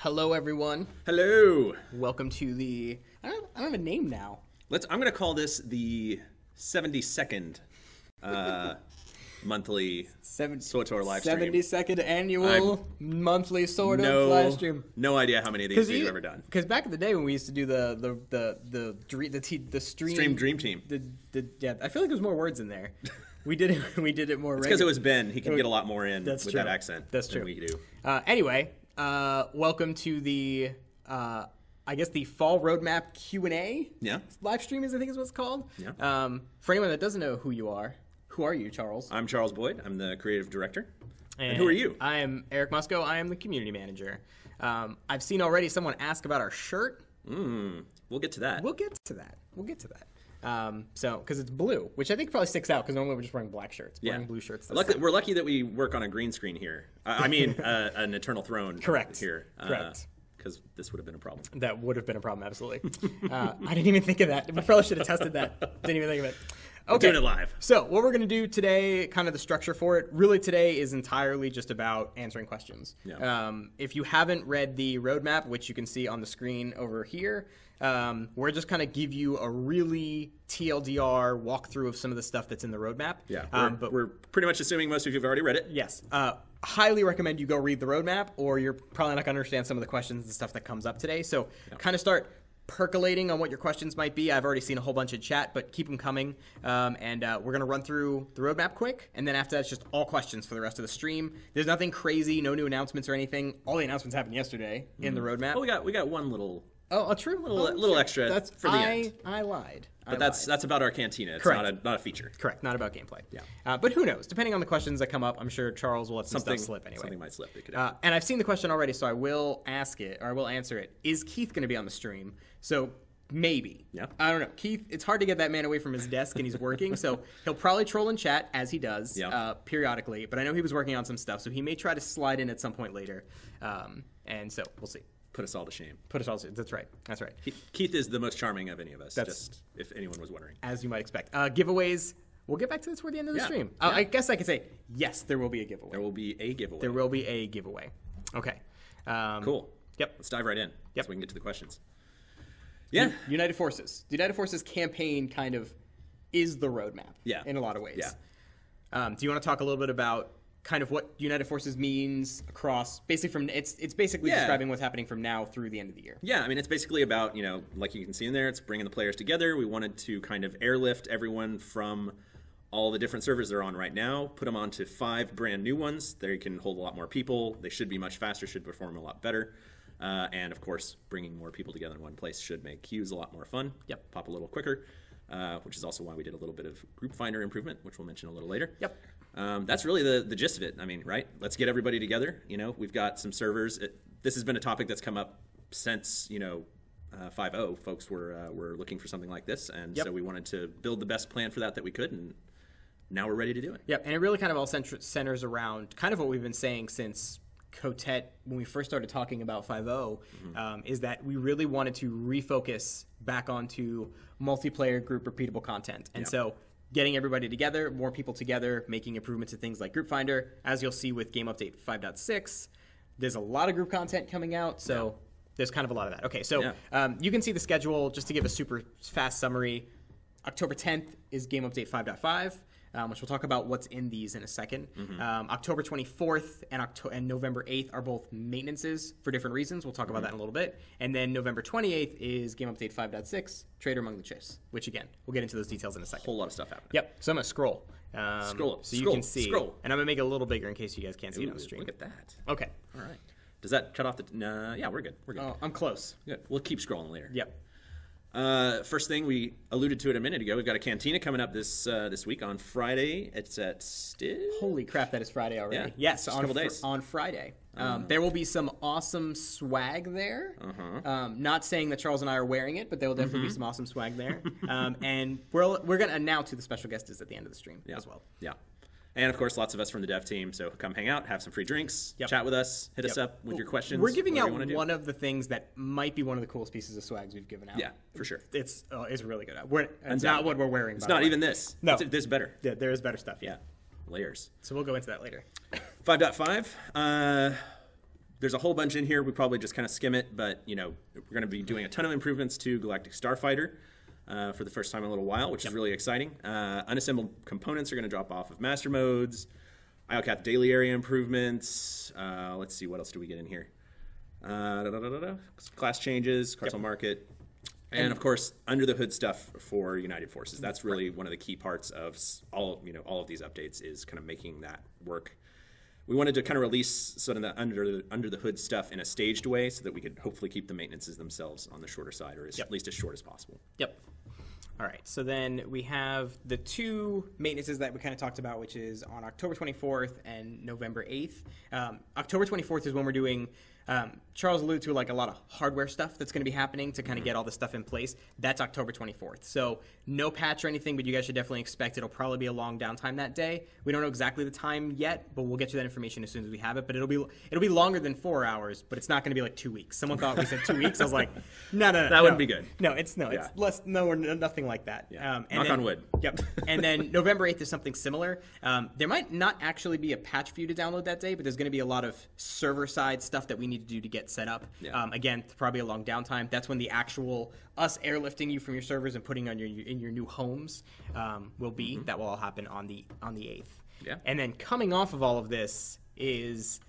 Hello, everyone. Hello. Welcome to the... I don't have a name now. I'm going to call this the 72nd monthly SWTOR live stream. 72nd annual monthly sort of live stream. No idea how many of these we've ever done. Because back in the day when we used to do the stream Dream Team. Yeah, I feel like there's more words in there. We did it more. It's because it was Ben. He could get a lot more in with true. that accent. That's true. Than we do. Anyway, welcome to the I guess the fall roadmap Q&A. Yeah. Live stream I think is what it's called. Yeah. For anyone that doesn't know who you are, who are you, Charles? I'm Charles Boyd. I'm the creative director. And who are you? I am Eric Musco. I am the community manager. I've seen already someone ask about our shirt. We'll get to that. We'll get to that. Because it's blue, which I think probably sticks out because normally we're just wearing black shirts. Wearing blue shirts. We're lucky that we work on a green screen here. I mean, an Eternal Throne. Correct. Here. Correct. Because this would have been a problem. That would have been a problem, absolutely. I didn't even think of that. I probably should have tested that. Didn't even think of it. Okay. We're doing it live. So what we're going to do today, kind of the structure for it, really today is entirely just about answering questions. Yeah. If you haven't read the roadmap, which you can see on the screen over here, we're just kind of give you a really TLDR walkthrough of some of the stuff that's in the roadmap. Yeah, but we're pretty much assuming most of you have already read it. Yes. Highly recommend you go read the roadmap, or you're probably not going to understand some of the questions and stuff that comes up today. So kind of start percolating on what your questions might be. I've already seen a whole bunch of chat, but keep them coming. And we're going to run through the roadmap quick, and then after that, it's just all questions for the rest of the stream. There's nothing crazy, no new announcements or anything. All the announcements happened yesterday in the roadmap. Well, we got one little... Oh, true. Little extra for the end. I lied. But that's about our Cantina. It's Correct. not a feature. Correct. Not about gameplay. Yeah. But who knows? Depending on the questions that come up, I'm sure Charles will let some stuff slip anyway. Something might slip. And I've seen the question already, so I will ask it, or I will answer it. Is Keith going to be on the stream? So maybe. Yeah. I don't know. Keith, it's hard to get that man away from his desk, and he's working, so he'll probably troll in chat, as he does, periodically. But I know he was working on some stuff, so he may try to slide in at some point later. And so we'll see. Put us all to shame. That's right. Keith is the most charming of any of us, just if anyone was wondering. As you might expect. Giveaways, we'll get back to this toward the end of the stream. I guess I could say, yes, there will be a giveaway. There will be a giveaway. There will be a giveaway. Okay. Cool. Yep. Let's dive right in so we can get to the questions. Yeah. United Forces. The United Forces campaign kind of is the roadmap in a lot of ways. Yeah. Do you want to talk a little bit about kind of what United Forces means across basically from it's basically describing what's happening from now through the end of the year. Yeah, I mean it's basically about, like you can see in there, it's bringing the players together. We wanted to kind of airlift everyone from all the different servers they're on right now, put them onto 5 brand new ones. They can hold a lot more people. They should be much faster, should perform a lot better. And of course, bringing more people together in one place should make queues a lot more fun. Yep. Pop a little quicker, which is also why we did a little bit of group finder improvement, which we'll mention a little later. Yep. That's really the gist of it. I mean, right? Let's get everybody together. We've got some servers. This has been a topic that's come up since 5.0. Folks were looking for something like this, and so we wanted to build the best plan for that we could, and now we're ready to do it. Yep, and it really kind of all centers around kind of what we've been saying since Cotet, when we first started talking about 5.0, is that we really wanted to refocus back onto multiplayer group repeatable content, and so getting everybody together, more people together, making improvements to things like Group Finder. As you'll see with Game Update 5.6, there's a lot of group content coming out, so there's kind of a lot of that. Okay, so you can see the schedule, just to give a super fast summary. October 10th is Game Update 5.5, which we'll talk about what's in these in a second. October 24th and November 8th are both maintenances for different reasons. We'll talk about that in a little bit. And then November 28th is Game Update 5.6, Trader Among the Chiefs, which again, we'll get into those details in a second. A whole lot of stuff happening. Yep, so I'm going to scroll. You can see. Scroll. And I'm going to make it a little bigger in case you guys can't see it on the stream. Look at that. Okay. All right. Does that cut off the... No, yeah, we're good. Oh, I'm close. Good. We'll keep scrolling later. Yep. First thing, we alluded to it a minute ago. We've got a Cantina coming up this week on Friday. It's at Still. Holy crap, that is Friday already. Yeah, yes, just a couple days. On Friday. There will be some awesome swag there. Not saying that Charles and I are wearing it, but there will definitely be some awesome swag there. And we're going to announce who the special guest is at the end of the stream as well. Yeah. And, of course, lots of us from the dev team. So come hang out, have some free drinks, chat with us, hit us up with your questions. We're giving out one of the things that might be one of the coolest pieces of swags we've given out. Yeah, for sure. It's really good. It's not what we're wearing. It's not even this. No. There's better. Yeah, there is better stuff, layers. So we'll go into that later. 5.5. there's a whole bunch in here. We probably just kind of skim it, but we're going to be doing a ton of improvements to Galactic Starfighter for the first time in a little while, which is really exciting. Unassembled components are going to drop off of master modes. IOCAT daily area improvements. Let's see, what else do we get in here? Class changes, cartel market. And of course, under the hood stuff for United Forces. That's really one of the key parts of all of these updates, is kind of making that work. We wanted to kind of release sort of the under the hood stuff in a staged way, so that we could hopefully keep the maintenances themselves on the shorter side, or at least as short as possible. Yep. All right. So then we have the two maintenances that we kind of talked about, which is on October 24th and November 8th. October 24th is when we're doing. Charles alluded to like a lot of hardware stuff that's going to be happening to kind of get all this stuff in place. That's October 24th. So no patch or anything, but you guys should definitely expect it'll probably be a long downtime that day. We don't know exactly the time yet, but we'll get you that information as soon as we have it. But it'll be longer than 4 hours, but it's not going to be like 2 weeks. Someone thought we said 2 weeks. I was like, no. That wouldn't be good. No, it's less. No, or nothing like that. Yeah. Knock on wood. Yep. And then November 8th is something similar. There might not actually be a patch for you to download that day, but there's going to be a lot of server side stuff that we need to do to get set up. Yeah. Again, probably a long downtime. That's when the actual us airlifting you from your servers and putting on in your new homes will be. That will all happen on the 8th. Yeah. And then coming off of all of this is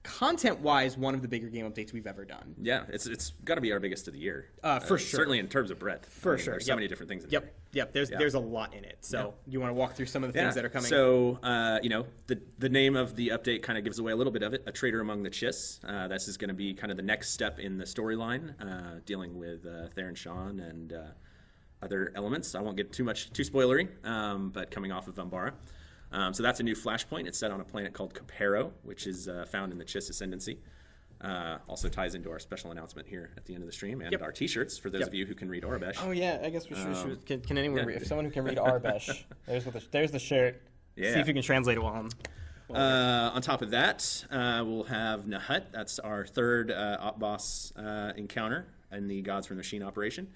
content-wise one of the bigger game updates we've ever done. Yeah, it's got to be our biggest of the year. For sure. Certainly in terms of breadth. For sure. There's so many different things in there. Yep. There's a lot in it. So you want to walk through some of the things that are coming? So, the name of the update kind of gives away a little bit of it. A Traitor Among the Chiss. This is going to be kind of the next step in the storyline, dealing with Theron Sean and other elements. I won't get too spoilery, but coming off of Umbara. So that's a new flashpoint. It's set on a planet called Capero, which is found in the Chiss Ascendancy. Also ties into our special announcement here at the end of the stream, and our T-shirts for those of you who can read Aurebesh. Oh yeah, I guess we should. Can anyone read? If someone who can read Aurebesh, there's the shirt. Yeah. See if you can translate it while I'm. On top of that, we'll have Nahut. That's our third op boss encounter in the Gods from the Machine operation.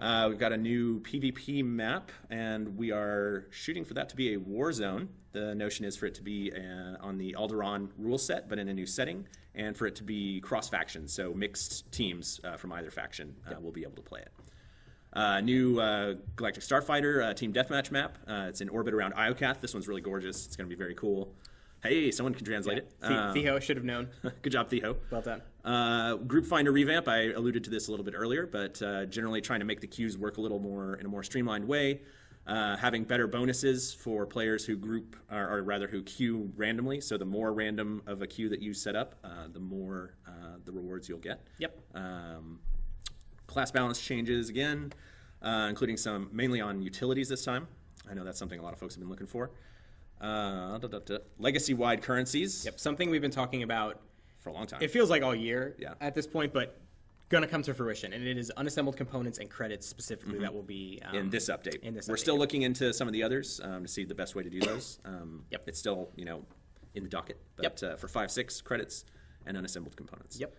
We've got a new PvP map, and we are shooting for that to be a war zone. The notion is for it to be on the Alderaan rule set, but in a new setting, and for it to be cross-faction, so mixed teams from either faction will be able to play it. New Galactic Starfighter Team Deathmatch map. It's in orbit around Iocath. This one's really gorgeous. It's going to be very cool. Hey, someone can translate it. Theo should have known. Good job, Theo. Well done. Group Finder revamp. I alluded to this a little bit earlier, but generally trying to make the queues work a little more in a more streamlined way. Having better bonuses for players who group, or rather who queue randomly. So the more random of a queue that you set up, the more the rewards you'll get. Yep. Class balance changes again, including some mainly on utilities this time. I know that's something a lot of folks have been looking for. Legacy-wide currencies. Yep, something we've been talking about for a long time. It feels like all year at this point, but going to come to fruition. And it is unassembled components and credits specifically that will be in this update. We're still looking into some of the others to see the best way to do those. It's still in the docket, but for 5-6 credits and unassembled components. Yep.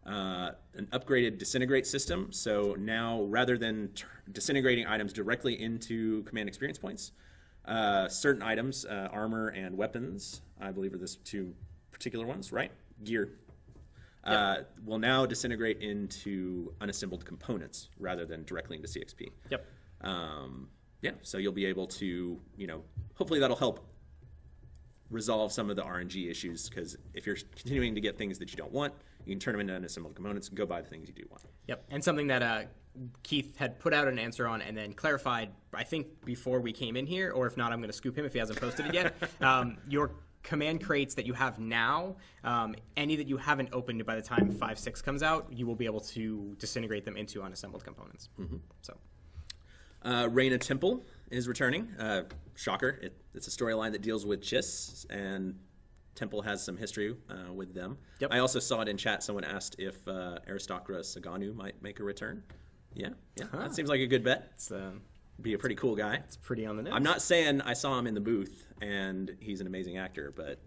An upgraded disintegrate system. So now, rather than disintegrating items directly into command experience points, certain items, armor and weapons, I believe are the two particular ones, right? Gear. Will now disintegrate into unassembled components rather than directly into CXP. Yep. So you'll be able to, hopefully that'll help resolve some of the RNG issues, because if you're continuing to get things that you don't want, you can turn them into unassembled components and go buy the things you do want. Yep, and something that Keith had put out an answer on and then clarified, I think, before we came in here, or if not, I'm going to scoop him if he hasn't posted it yet. Your command crates that you have now, any that you haven't opened by the time 5.6 comes out, you will be able to disintegrate them into unassembled components. So, Rana Temple is returning. Shocker. It's a storyline that deals with Chiss, and Temple has some history with them. Yep. I also saw it in chat. Someone asked if Aristocra Saganu might make a return. Yeah. That seems like a good bet. Be a pretty cool guy. It's pretty on the nose. I'm not saying I saw him in the booth and he's an amazing actor, but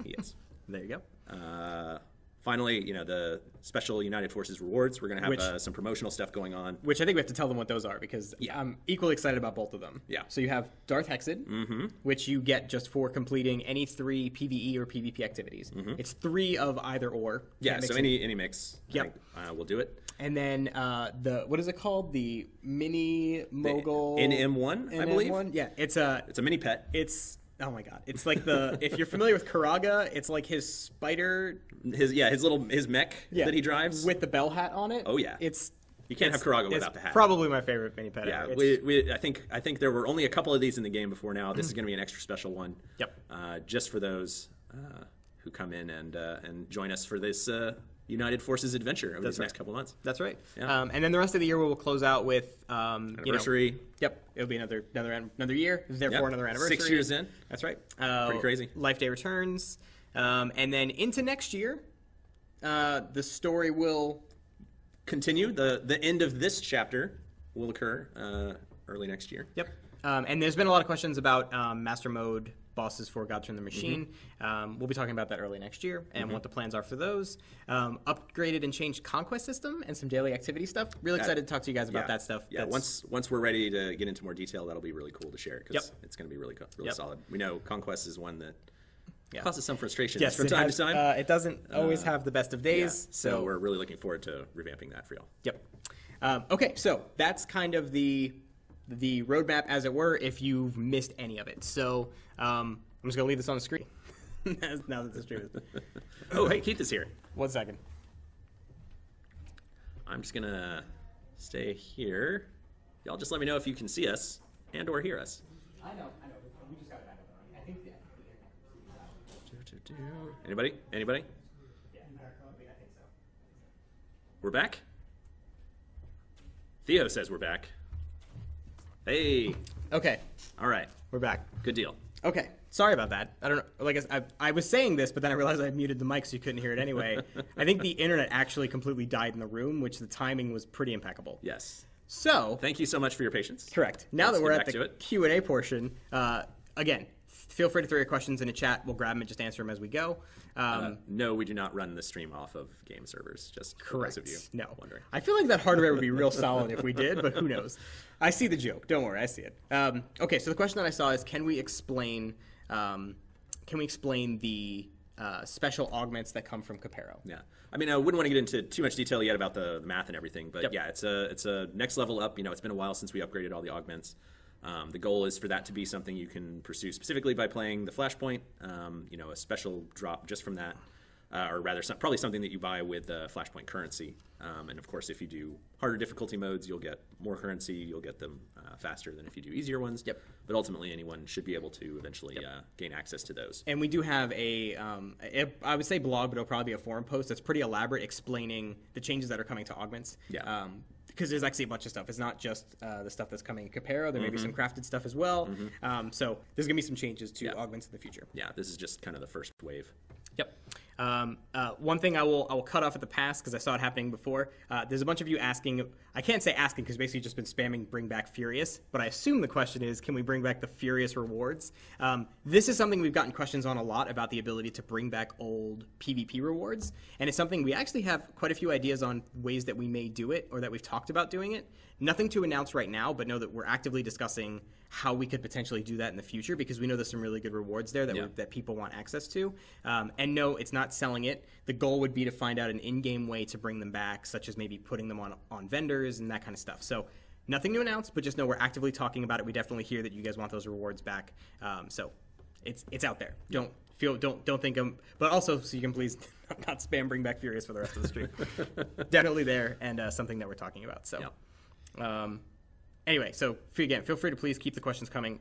he is. There you go. finally, the special United Forces rewards. We're going to have some promotional stuff going on. Which I think we have to tell them what those are, because I'm equally excited about both of them. Yeah. So you have Darth Hexed, which you get just for completing any 3 PvE or PvP activities. It's 3 of either or. Yeah, so any mix. Yep. I think, we'll do it. And then what is it called? The Mini Mogul NM1, I believe. Yeah, it's a mini pet. Oh my god! It's like if you're familiar with Karaga, it's like his spider. His mech that he drives with the bell hat on it. Oh yeah, you can't have Karaga without the hat. Probably my favorite mini pet. Yeah, I think there were only a couple of these in the game before now. This is going to be an extra special one. Yep. Just for those who come in and join us for this United Forces adventure over these next couple months. That's right. Yeah. And then the rest of the year we will close out with anniversary. Yep, it'll be another year. Therefore, another anniversary. 6 years in. That's right. Pretty crazy. Life Day returns, and then into next year, the story will continue. The end of this chapter will occur early next year. Yep. And there's been a lot of questions about Master Mode bosses for God Turn the Machine. We'll be talking about that early next year and what the plans are for those. Upgraded and changed conquest system and some daily activity stuff. Really excited to talk to you guys about that stuff. Yeah, once we're ready to get into more detail, that'll be really cool to share, because it's going to be really solid. We know conquest is one that causes some frustration from time to time. It doesn't always have the best of days. So we're really looking forward to revamping that for y'all. Yep. Okay, so that's kind of the roadmap, as it were, if you've missed any of it. So I'm just going to leave this on the screen now that the stream is. Oh, hey, Keith is here. 1 second. I'm just going to stay here. Y'all just let me know if you can see us and or hear us. I know. We just got it back up. I think Anybody? Yeah, I think so. We're back? Theo says we're back. Hey. Okay. All right. We're back. Good deal. Okay. Sorry about that. I don't know. Like I was saying this, but then I realized I had muted the mic so you couldn't hear it anyway. I think the internet actually completely died in the room, which the timing was pretty impeccable. Yes. So. Thank you so much for your patience. Correct. Now that we're at the Q&A portion, again, feel free to throw your questions in the chat. We'll grab them and just answer them as we go. No, we do not run the stream off of game servers, just for those of you wondering. I feel like that hardware would be real solid if we did, but who knows? I see the joke. Don't worry, I see it. Okay, so the question that I saw is, can we explain the special augments that come from Capero? Yeah. I mean, I wouldn't want to get into too much detail yet about the math and everything, but yeah, it's a next level up. It's been a while since we upgraded all the augments. The goal is for that to be something you can pursue specifically by playing the Flashpoint, a special drop just from that, or rather probably something that you buy with Flashpoint currency. And of course, if you do harder difficulty modes, you'll get more currency, you'll get them faster than if you do easier ones. Yep. But ultimately, anyone should be able to eventually gain access to those. And we do have I would say blog, but it'll probably be a forum post that's pretty elaborate explaining the changes that are coming to augments. Yeah. Because there's actually a bunch of stuff. It's not just the stuff that's coming in Capero. There may be some crafted stuff as well. So there's going to be some changes to augments in the future. Yeah, this is just kind of the first wave. Yep. One thing I will cut off at the pass, because I saw it happening before. There's a bunch of you asking. I can't say asking because basically you've just been spamming bring back Furious, but I assume the question is, can we bring back the Furious rewards? This is something we've gotten questions on a lot, about the ability to bring back old PvP rewards, and it's something we actually have quite a few ideas on ways that we may do it, or that we've talked about doing it. Nothing to announce right now, but know that we're actively discussing how we could potentially do that in the future, because we know there's some really good rewards there that people want access to. And no, it's not selling it. The goal would be to find out an in-game way to bring them back, such as maybe putting them on vendors and that kind of stuff. So nothing to announce, but just know we're actively talking about it. We definitely hear that you guys want those rewards back. So it's out there. Don't think but also, so you can please not spam bring back Furious for the rest of the stream. Definitely there, and something that we're talking about. So. Anyway, so again, feel free to please keep the questions coming.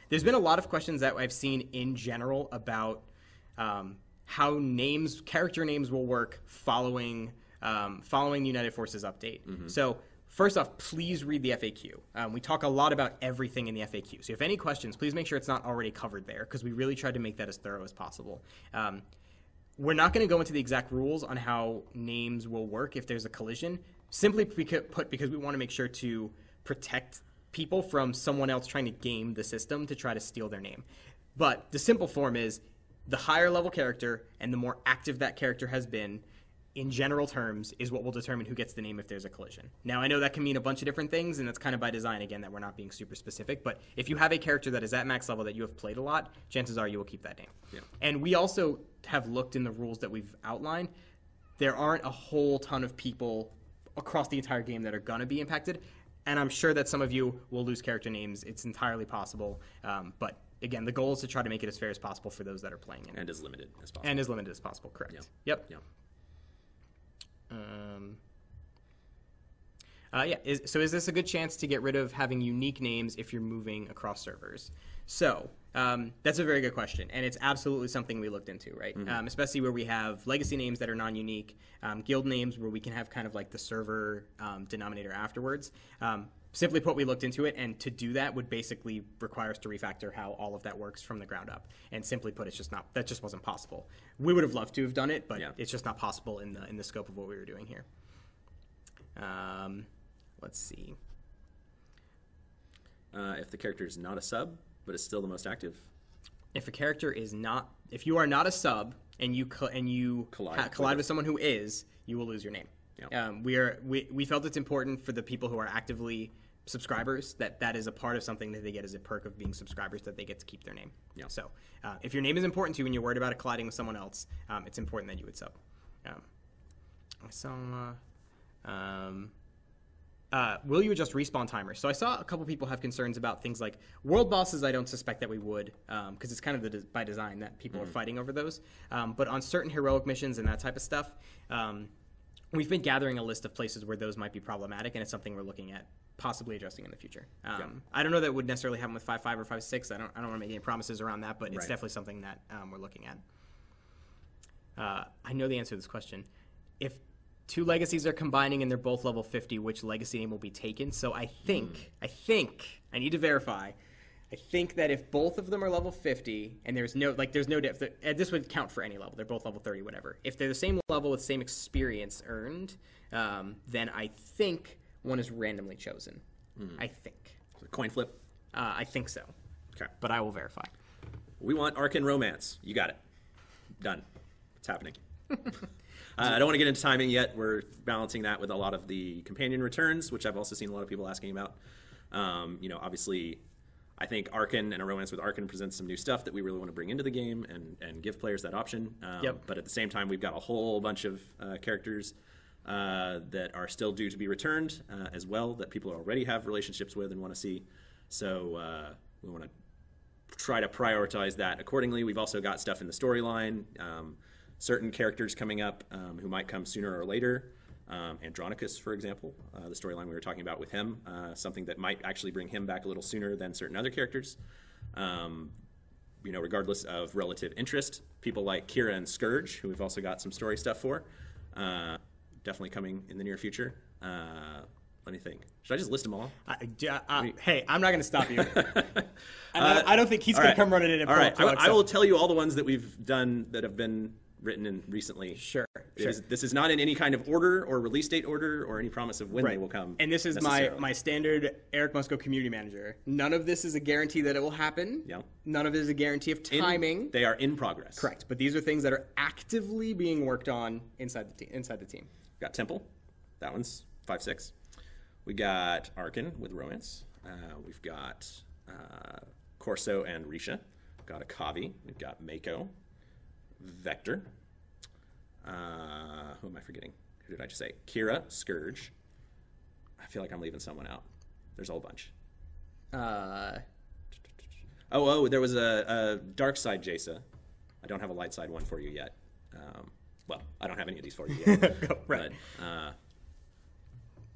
There's been a lot of questions that I've seen in general about how character names will work following the United Forces update. So first off, please read the FAQ. We talk a lot about everything in the FAQ. So if you have any questions, please make sure it's not already covered there, because we really tried to make that as thorough as possible. We're not going to go into the exact rules on how names will work if there's a collision, simply put because we want to make sure to protect people from someone else trying to game the system to try to steal their name. But the simple form is, the higher level character and the more active that character has been, in general terms, is what will determine who gets the name if there's a collision. Now, I know that can mean a bunch of different things, and that's kind of by design, again, that we're not being super specific. But if you have a character that is at max level that you have played a lot, chances are you will keep that name. Yeah. And we also have looked in the rules that we've outlined. There aren't a whole ton of people across the entire game that are going to be impacted. And I'm sure that some of you will lose character names. It's entirely possible. But again, the goal is to try to make it as fair as possible for those that are playing it. And as limited as possible. And as limited as possible, correct. Yep. Yep. So is this a good chance to get rid of having unique names if you're moving across servers? So that's a very good question, and it's absolutely something we looked into, right? Especially where we have legacy names that are non-unique, guild names where we can have kind of like the server denominator afterwards. Simply put, we looked into it, and to do that would basically require us to refactor how all of that works from the ground up. And simply put, it's just not, that just wasn't possible. We would have loved to have done it, but it's just not possible in the scope of what we were doing here. Let's see. If the character is not a sub, but is still the most active. If a character is not, if you are not a sub and you collide with someone who is, you will lose your name. Yeah. We felt it's important for the people who are actively subscribers that is a part of something that they get as a perk of being subscribers, that they get to keep their name. Yeah. So if your name is important to you and you're worried about it colliding with someone else, it's important that you would sub. Will you adjust respawn timers? So I saw a couple people have concerns about things like world bosses. I don't suspect that we would, because it's kind of by design that people are fighting over those. But on certain heroic missions and that type of stuff, we've been gathering a list of places where those might be problematic, and it's something we're looking at possibly adjusting in the future. I don't know that it would necessarily happen with 5.5 or 5.6. I don't want to make any promises around that, but it's definitely something that we're looking at. I know the answer to this question. If two legacies are combining and they're both level 50, which legacy name will be taken? So I think, I need to verify. I think that if both of them are level 50 and there's no depth, this would count for any level. They're both level 30, whatever. If they're the same level with same experience earned, then I think one is randomly chosen. I think. Coin flip? I think so. Okay. But I will verify. We want Arcan Romance. You got it. Done. It's happening. I don't want to get into timing yet. We're balancing that with a lot of the companion returns, which I've also seen a lot of people asking about. Obviously, I think Arcan and a Romance with Arcan presents some new stuff that we really want to bring into the game and give players that option. But at the same time, we've got a whole bunch of characters that are still due to be returned as well, that people already have relationships with and want to see. So we want to try to prioritize that accordingly. We've also got stuff in the storyline. Certain characters coming up who might come sooner or later. Andronicus, for example, the storyline we were talking about with him, something that might actually bring him back a little sooner than certain other characters. Regardless of relative interest, people like Kira and Scourge, who we've also got some story stuff for, definitely coming in the near future. Let me think. Should I just list them all? Hey, I'm not going to stop you. I don't think he's going to come running in and all right. I will tell you all the ones that we've done that have been written in recently. Sure. This is not in any kind of order or release date order or any promise of when they will come. And this is my standard Eric Musco community manager. None of this is a guarantee that it will happen. Yeah. None of it is a guarantee of timing. They are in progress. Correct. But these are things that are actively being worked on inside the team. We've got Temple. That one's 5.6. We got Arcan with Romance. We've got Corso and Risha. We've got Akavi. We've got Mako. Vector. Who am I forgetting? Who did I just say? Kira, Scourge. I feel like I'm leaving someone out. There's a whole bunch. There was a Dark Side Jaisa. I don't have a Light Side one for you yet. I don't have any of these for you yet. Right. But,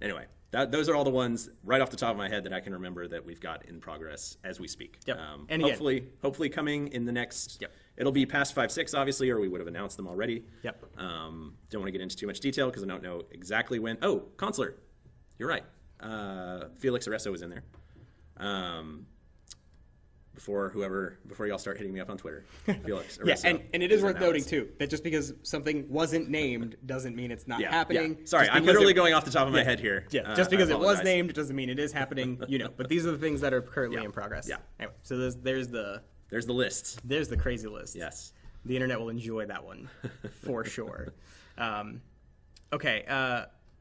anyway, those are all the ones right off the top of my head that I can remember that we've got in progress as we speak. Yep. And hopefully coming in the next. Yep. It'll be past 5.6, obviously, or we would have announced them already. Yep. Don't want to get into too much detail because I don't know exactly when. Oh, Consular. You're right. Felix Arreso was in there. Before y'all start hitting me up on Twitter. Felix Arreso. Yeah, and it is worth noting, too, that just because something wasn't named doesn't mean it's not happening. Yeah. Sorry, I'm literally going off the top of my head here. Yeah, just because it was named doesn't mean it is happening, But these are the things that are currently in progress. Yeah. Anyway, so there's the list. There's the crazy list. Yes. The internet will enjoy that one for sure. Okay.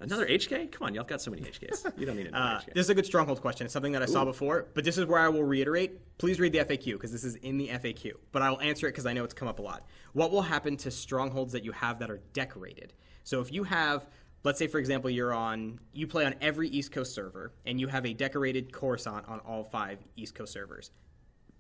Another HK? Come on, y'all got so many HKs. You don't need another HK. This is a good Stronghold question. It's something that I saw before, but this is where I will reiterate. Please read the FAQ because this is in the FAQ. But I will answer it because I know it's come up a lot. What will happen to Strongholds that you have that are decorated? So if you have, let's say, for example, you play on every East Coast server, and you have a decorated Coruscant on all 5 East Coast servers.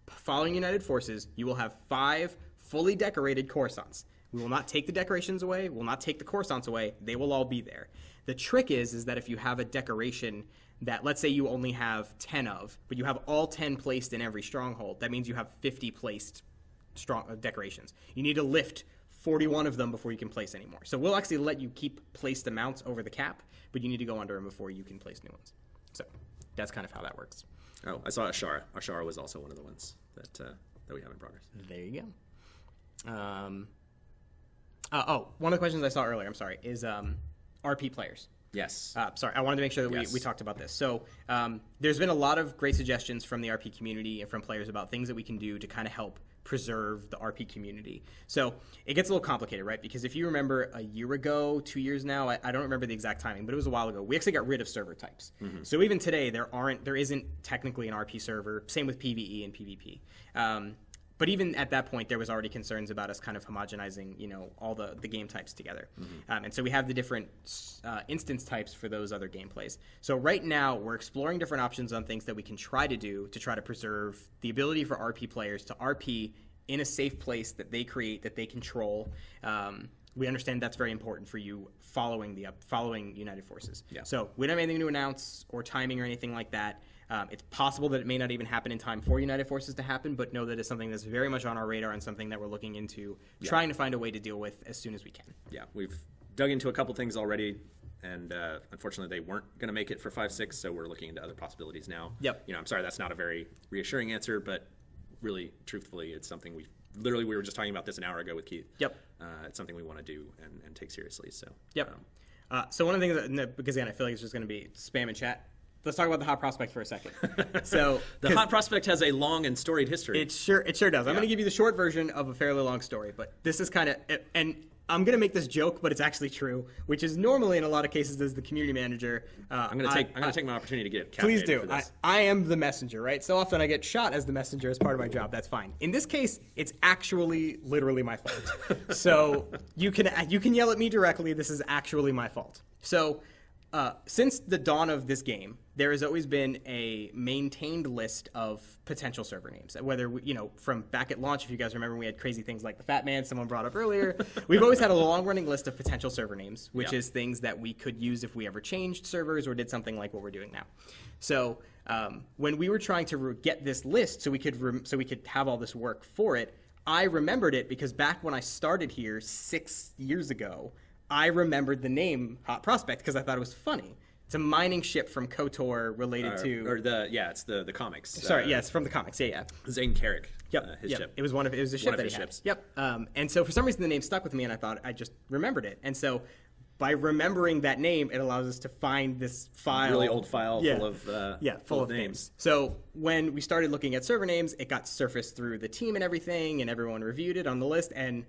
Following United Forces, you will have 5 fully decorated Coruscants. We will not take the decorations away. We will not take the Coruscants away. They will all be there. The trick is that if you have a decoration that, let's say you only have 10 of, but you have all 10 placed in every stronghold, that means you have 50 placed decorations. You need to lift 41 of them before you can place any more. So we'll actually let you keep placed amounts over the cap, but you need to go under them before you can place new ones. So that's kind of how that works. Oh, I saw Ashara. Ashara was also one of the ones that we have in progress. There you go. One of the questions I saw earlier, I'm sorry, is RP players. Yes. Sorry, I wanted to make sure that we talked about this. So there's been a lot of great suggestions from the RP community and from players about things that we can do to kind of help preserve the RP community. So it gets a little complicated, right? Because if you remember a year ago, 2 years now, I don't remember the exact timing, but it was a while ago, we actually got rid of server types. Mm-hmm. So even today, there isn't technically an RP server. Same with PvE and PvP. But even at that point, there was already concerns about us kind of homogenizing, all the game types together. Mm-hmm. And so we have the different instance types for those other gameplays. So right now, we're exploring different options on things that we can try to do to try to preserve the ability for RP players to RP in a safe place that they create, that they control. We understand that's very important for you following United Forces. Yeah. So we don't have anything to announce or timing or anything like that. It's possible that it may not even happen in time for United Forces to happen, but know that it's something that's very much on our radar and something that we're looking into, trying to find a way to deal with as soon as we can. Yeah, we've dug into a couple things already, and unfortunately they weren't going to make it for 5.6, so we're looking into other possibilities now. Yep. I'm sorry that's not a very reassuring answer, but really, truthfully, it's something we were just talking about this an hour ago with Keith. Yep. It's something we want to do and take seriously. So. Yep. So one of the things because again I feel like it's just going to be spam and chat. Let's talk about the Hot Prospect for a second. So the Hot Prospect has a long and storied history. It sure does. I'm going to give you the short version of a fairly long story, but this is kind of, and I'm going to make this joke, but it's actually true, which is normally in a lot of cases as the community manager. I'm going to take my opportunity to get caffeinated. Please do. For this. I am the messenger, right? So often I get shot as the messenger as part of my job. That's fine. In this case, it's actually literally my fault. So you can yell at me directly. This is actually my fault. So. Since the dawn of this game, there has always been a maintained list of potential server names. Whether, from back at launch, if you guys remember, we had crazy things like the Fat Man, someone brought up earlier. We've always had a long-running list of potential server names, which is things that we could use if we ever changed servers or did something like what we're doing now. So when we were trying to get this list so we could have all this work for it, I remembered it because back when I started here 6 years ago, I remembered the name Hot Prospect because I thought it was funny. It's a mining ship from KOTOR related to... it's the comics. Sorry, it's from the comics, yeah. Zane Carrick, his ship. It was a ship that he had. Ships. Yep. And so for some reason the name stuck with me and I just remembered it. And so by remembering that name, it allows us to find this file. Really old file full of names. So when we started looking at server names, it got surfaced through the team and everything, and everyone reviewed it on the list, and...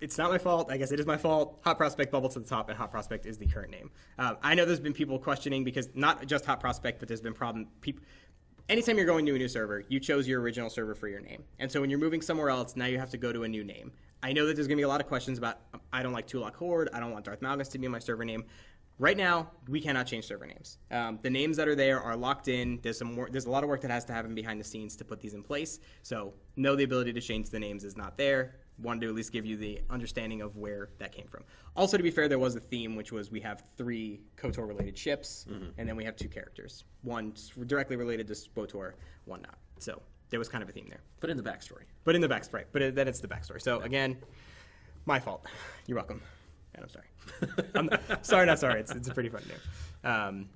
It's not my fault. I guess it is my fault. Hot Prospect bubbled to the top, and Hot Prospect is the current name. I know there's been people questioning because not just Hot Prospect, but there's been anytime you're going to a new server, you chose your original server for your name. And so when you're moving somewhere else, now you have to go to a new name. I know that there's going to be a lot of questions about, I don't like Tulak Horde, I don't want Darth Malgus to be my server name. Right now, we cannot change server names. The names that are there are locked in. There's a lot of work that has to happen behind the scenes to put these in place. So no, the ability to change the names is not there. Wanted to at least give you the understanding of where that came from. Also, to be fair, there was a theme, which was we have 3 KOTOR-related ships, and then we have 2 characters. One directly related to SWTOR, one not. So there was kind of a theme there. But in the backstory. Then it's the backstory. So again, my fault. You're welcome. And I'm sorry. Sorry, not sorry. It's a pretty fun name.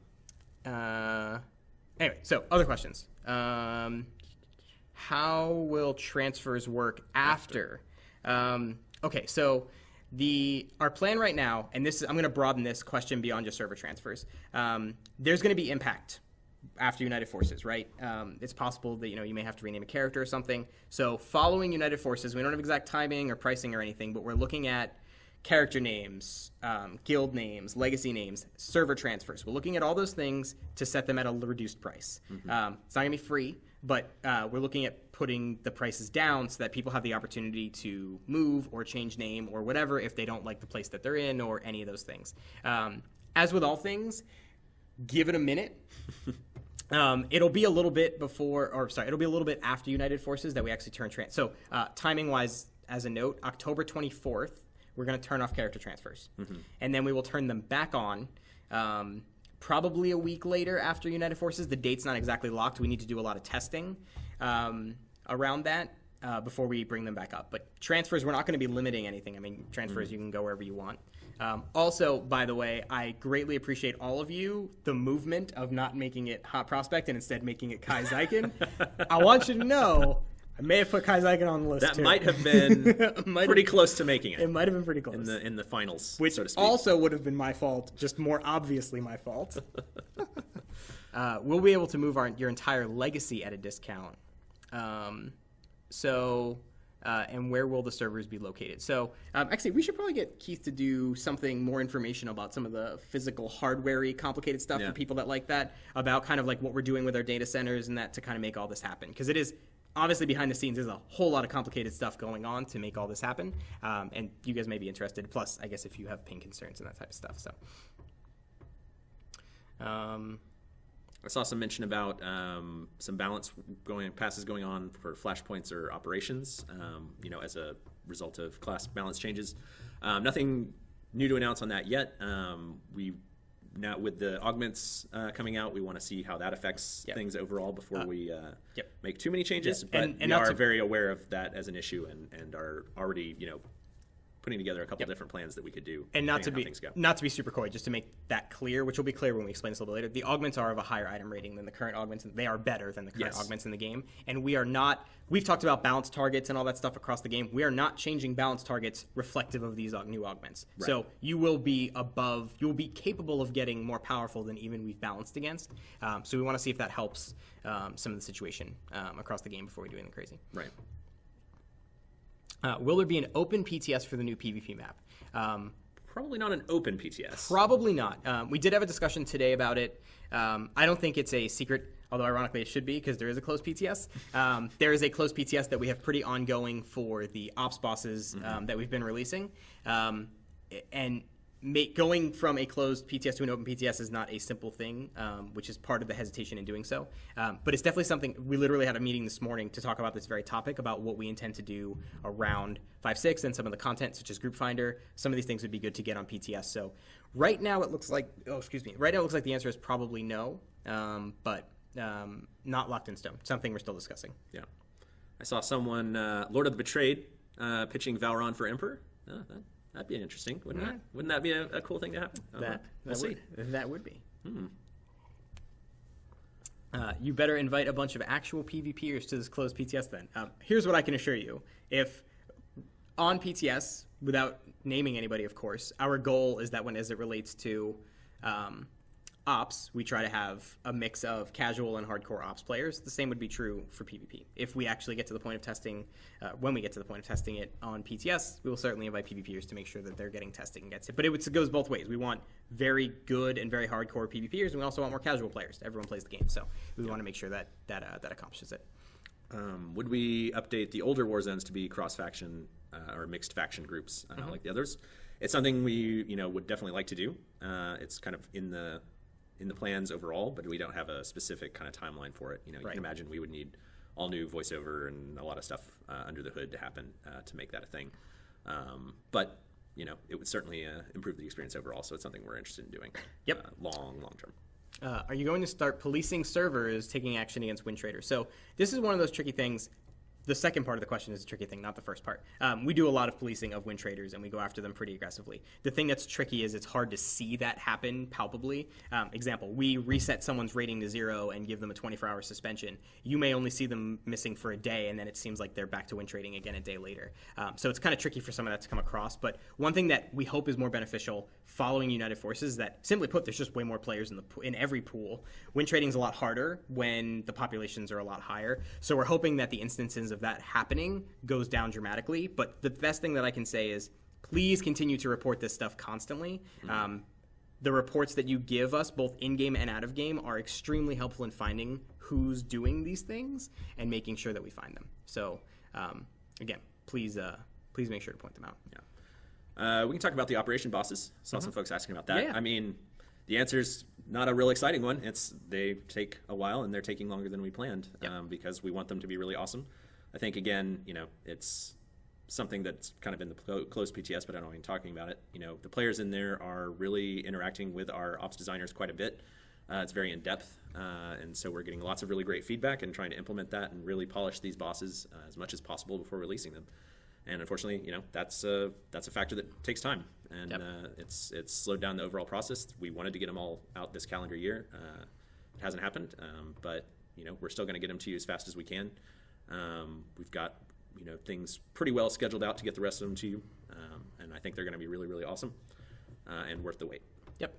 Anyway, so other questions. How will transfers work after? Okay, so our plan right now, and I'm going to broaden this question beyond just server transfers. There's going to be impact after United Forces, right? It's possible that you may have to rename a character or something. So following United Forces, we don't have exact timing or pricing or anything, but we're looking at character names, guild names, legacy names, server transfers. We're looking at all those things to set them at a reduced price. It's not going to be free, but we're looking at putting the prices down so that people have the opportunity to move or change name or whatever if they don't like the place that they're in or any of those things. As with all things, give it a minute. It'll be a little bit it'll be a little bit after United Forces that we actually turn So timing-wise, as a note, October 24th, we're going to turn off character transfers. And then we will turn them back on probably a week later after United Forces. The date's not exactly locked. We need to do a lot of testing around that before we bring them back up. But transfers, we're not going to be limiting anything. I mean, transfers, you can go wherever you want. Also, by the way, I greatly appreciate all of you, the movement of not making it Hot Prospect and instead making it Kai Zyken. I want you to know I may have put Kai Zyken on the list, that too. might have been pretty close to making it. It might have been pretty close. In the finals, which so to speak. Also would have been my fault, just more obviously my fault. We'll be able to move your entire legacy at a discount. And where will the servers be located? So, actually, we should probably get Keith to do something more information about some of the physical, hardware-y, complicated stuff for people that like that, about kind of like what we're doing with our data centers and that to kind of make all this happen. Because it is, obviously, behind the scenes, there's a whole lot of complicated stuff going on to make all this happen. And you guys may be interested. Plus, I guess if you have ping concerns and that type of stuff. So, I saw some mention about some passes going on for flashpoints or operations, as a result of class balance changes. Nothing new to announce on that yet. Now with the augments coming out, we want to see how that affects things overall before we make too many changes. But we are very aware of that as an issue and are already, putting together a couple different plans that we could do. And not to be super coy, just to make that clear, which will be clear when we explain this a little bit later, the augments are of a higher item rating than the current augments. They are better than the current augments in the game. And we've talked about balance targets and all that stuff across the game. We are not changing balance targets reflective of these new augments. Right. So you will be capable of getting more powerful than even we've balanced against. So we want to see if that helps some of the situation across the game before we do anything crazy. Right. Will there be an open PTS for the new PvP map? Probably not an open PTS. Probably not. We did have a discussion today about it. I don't think it's a secret, although ironically it should be because there is a closed PTS. There is a closed PTS that we have pretty ongoing for the ops bosses that we've been releasing. And going from a closed PTS to an open PTS is not a simple thing, which is part of the hesitation in doing so. But it's definitely something. We literally had a meeting this morning to talk about this very topic, about what we intend to do around 5.6 and some of the content, such as Group Finder. Some of these things would be good to get on PTS. So right now it looks like, right now it looks like the answer is probably no, but not locked in stone. Something we're still discussing. Yeah. I saw someone, Lord of the Betrayed, pitching Valron for Emperor. That'd be interesting, wouldn't it? Wouldn't that be a cool thing to happen? That would be. You better invite a bunch of actual PvPers to this closed PTS then. Here's what I can assure you. If on PTS, without naming anybody, of course, our goal is that as it relates to ops, we try to have a mix of casual and hardcore ops players. The same would be true for PvP. If we actually get to the point of testing, when we get to the point of testing it on PTS, we will certainly invite PvPers to make sure that they're getting tested and gets it. But it goes both ways. We want very good and very hardcore PvPers, and we also want more casual players. Everyone plays the game, so we want to make sure that accomplishes it. Would we update the older war zones to be cross-faction or mixed faction groups like the others? It's something we would definitely like to do. It's kind of in the plans overall, but we don't have a specific kind of timeline for it. You can imagine we would need all new voiceover and a lot of stuff under the hood to happen to make that a thing. But it would certainly improve the experience overall. So it's something we're interested in doing. Long term. Are you going to start policing servers taking action against win traders? So this is one of those tricky things. The second part of the question is a tricky thing, not the first part. We do a lot of policing of win traders, and we go after them pretty aggressively. The thing that's tricky is it's hard to see that happen palpably. Example, we reset someone's rating to 0 and give them a 24-hour suspension. You may only see them missing for a day, and then it seems like they're back to win trading again a day later. So it's kind of tricky for some of that to come across. But one thing that we hope is more beneficial following United Forces is that, simply put, there's just way more players in every pool. Win trading is a lot harder when the populations are a lot higher. So we're hoping that the instances of that happening goes down dramatically. But the best thing that I can say is please continue to report this stuff constantly. The reports that you give us, both in-game and out of game, are extremely helpful in finding who's doing these things and making sure that we find them. So, again, please make sure to point them out. Yeah. We can talk about the operation bosses. Saw some folks asking about that. Yeah. I mean, the answer's not a real exciting one. They take a while, and they're taking longer than we planned because we want them to be really awesome. I think, again, it's something that's kind of in the closed PTS, but I don't know if I'm talking about it. The players in there are really interacting with our ops designers quite a bit. It's very in-depth, and so we're getting lots of really great feedback and trying to implement that and really polish these bosses as much as possible before releasing them. And unfortunately, that's a factor that takes time, and it's slowed down the overall process. We wanted to get them all out this calendar year. It hasn't happened, but we're still going to get them to you as fast as we can. We've got things pretty well scheduled out to get the rest of them to you, and I think they're going to be really, really awesome and worth the wait. Yep.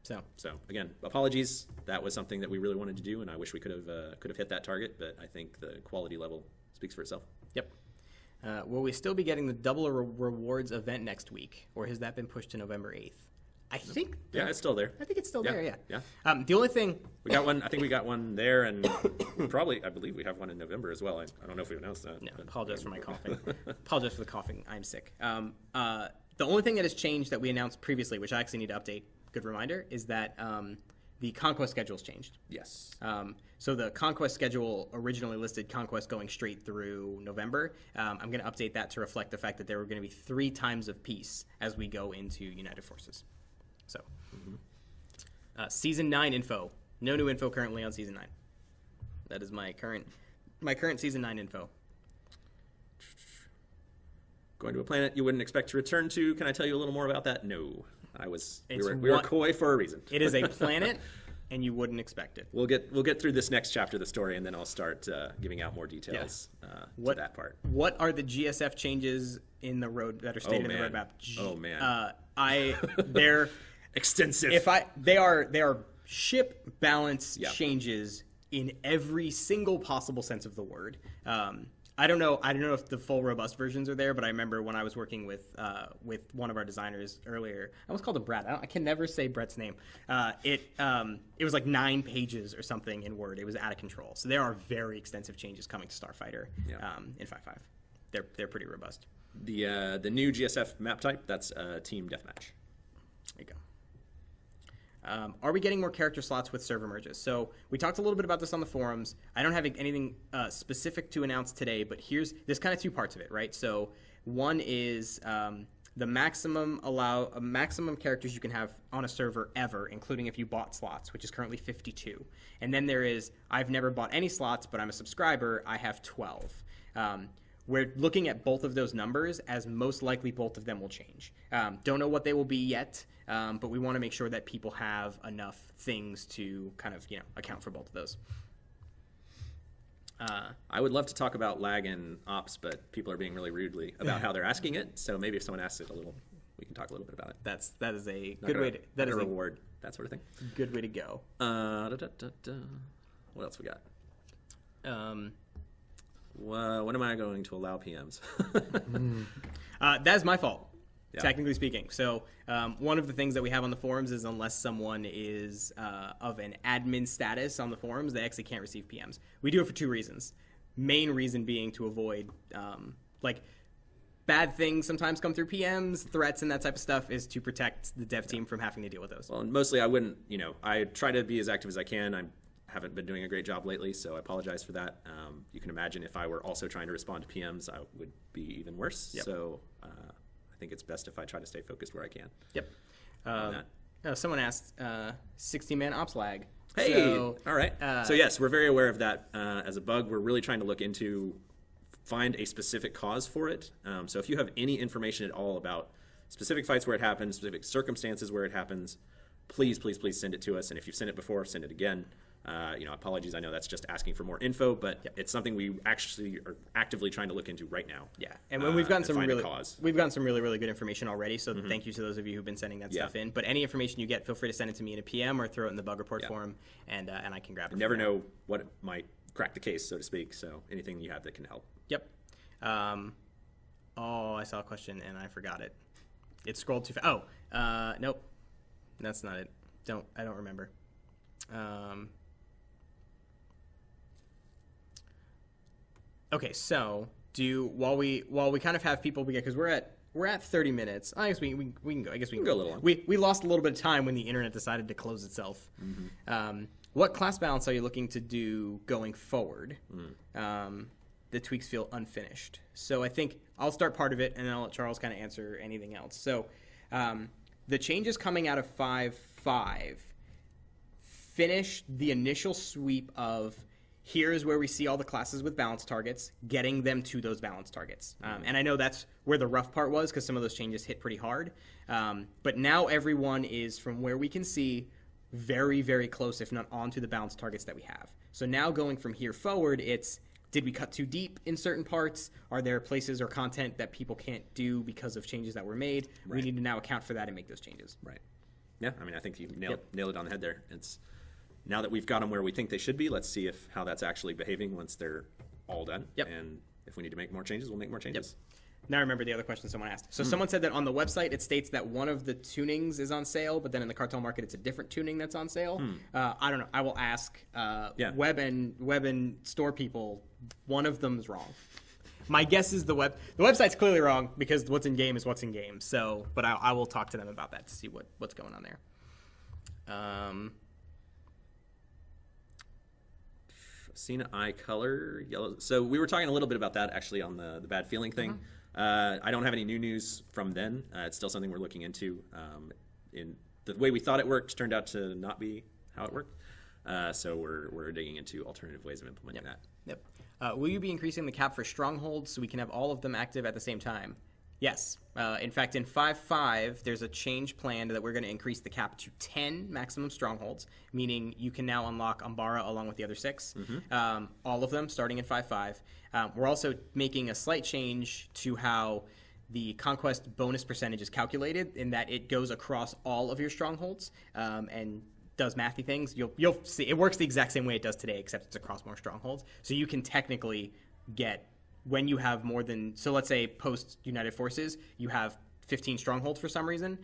So again, apologies. That was something that we really wanted to do, and I wish we could have hit that target, but I think the quality level speaks for itself. Yep. Will we still be getting the double rewards event next week, or has that been pushed to November 8th? I think. Yeah, it's still there. I think it's still there. Yeah. Yeah. The only thing we got one. I think we got one there, and I believe we have one in November as well. I don't know if we announced that. No, apologize for my coughing. Apologize for the coughing. I'm sick. The only thing that has changed that we announced previously, which I actually need to update, good reminder, is that the Conquest schedule's changed. Yes. So the Conquest schedule originally listed Conquest going straight through November. I'm going to update that to reflect the fact that there were going to be 3 times of peace as we go into United Forces. So, Season 9 info. No new info currently on Season 9. That is my current Season 9 info. Going to a planet you wouldn't expect to return to. Can I tell you a little more about that? No. We were coy for a reason. It is a planet, and you wouldn't expect it. We'll get through this next chapter of the story, and then I'll start giving out more details to that part. What are the GSF changes in the road that are stated in the roadmap? Oh man. They're extensive. They are ship balance changes in every single possible sense of the word. I don't know if the full robust versions are there, but I remember when I was working with one of our designers earlier. I almost called him Brad. I can never say Brett's name. It was like 9 pages or something in Word. It was out of control. So there are very extensive changes coming to Starfighter in 5.5. They're pretty robust. The new GSF map type, that's Team Deathmatch. There you go. Are we getting more character slots with server merges? So we talked a little bit about this on the forums. I don't have anything specific to announce today, but there's kind of 2 parts of it, right? So one is the maximum characters you can have on a server ever, including if you bought slots, which is currently 52. And then there is, I've never bought any slots, but I'm a subscriber, I have 12. We're looking at both of those numbers as most likely both of them will change. Don't know what they will be yet, but we want to make sure that people have enough things to kind of account for both of those. I would love to talk about lag and ops, but people are being really rudely about how they're asking it. So maybe if someone asks it a little, we can talk a little bit about it. That is a good way to that is a reward, that sort of thing. Good way to go. What else we got? When am I going to allow PMs? That's my fault, technically speaking. So one of the things that we have on the forums is unless someone is of an admin status on the forums, they actually can't receive PMs. We do it for 2 reasons. Main reason being to avoid bad things sometimes come through PMs, threats and that type of stuff, is to protect the dev team from having to deal with those. Well, and mostly I wouldn't, I try to be as active as I can. I haven't been doing a great job lately, so I apologize for that. You can imagine if I were also trying to respond to PMs, I would be even worse. Yep. So I think it's best if I try to stay focused where I can. Yep. Someone asked 16-man ops lag. Hey, so, all right. So yes, we're very aware of that as a bug. We're really trying to look into, find a specific cause for it. So if you have any information at all about specific fights where it happens, specific circumstances where it happens, please send it to us. And if you've sent it before, send it again. Apologies. I know that's just asking for more info, but it's something we actually are actively trying to look into right now. Yeah, and when we've gotten some really good information already. So thank you to those of you who've been sending that stuff in. But any information you get, feel free to send it to me in a PM or throw it in the bug report forum, and I can grab it. You never know what it might crack the case, so to speak. So anything you have that can help. Yep. I saw a question and I forgot it. It scrolled too fast. Oh, nope. That's not it. I don't remember. Okay, so while we kind of have people because we're at 30 minutes. I guess we can go. I guess we can go a little long. We lost a little bit of time when the internet decided to close itself. Mm-hmm. What class balance are you looking to do going forward? The tweaks feel unfinished. So I think I'll start part of it, and then I'll let Charles kind of answer anything else. So the changes coming out of 5.5 finish the initial sweep of here is where we see all the classes with balance targets, getting them to those balance targets. And I know that's where the rough part was because some of those changes hit pretty hard. But now everyone is, from where we can see, very, very close, if not onto the balance targets that we have. So now going from here forward, it's, did we cut too deep in certain parts? Are there places or content that people can't do because of changes that were made? Right. We need to now account for that and make those changes. Right. Yeah, I mean, I think you nailed it on the head there. It's now that we've got them where we think they should be, let's see how that's actually behaving once they're all done. Yep. And if we need to make more changes, we'll make more changes. Yep. Now I remember the other question someone asked. So someone said that on the website it states that one of the tunings is on sale, but then in the cartel market it's a different tuning that's on sale. I don't know. I will ask web and store people. One of them is wrong. My guess is the website's clearly wrong because what's in game is what's in game. So, but I will talk to them about that to see what's going on there. Cena eye color yellow. So we were talking a little bit about that actually on the bad feeling thing. I don't have any new news from then. It's still something we're looking into. In the way we thought it worked turned out to not be how it worked. So we're digging into alternative ways of implementing that. Yep. Will you be increasing the cap for Strongholds so we can have all of them active at the same time? Yes. In fact, in 5.5, there's a change planned that we're going to increase the cap to 10 maximum Strongholds, meaning you can now unlock Umbara along with the other 6, all of them starting in 5.5. We're also making a slight change to how the Conquest bonus percentage is calculated in that it goes across all of your Strongholds and does mathy things. You'll see it works the exact same way it does today, except it's across more Strongholds. So you can technically get, when you have more than, so let's say post United Forces, you have 15 Strongholds for some reason.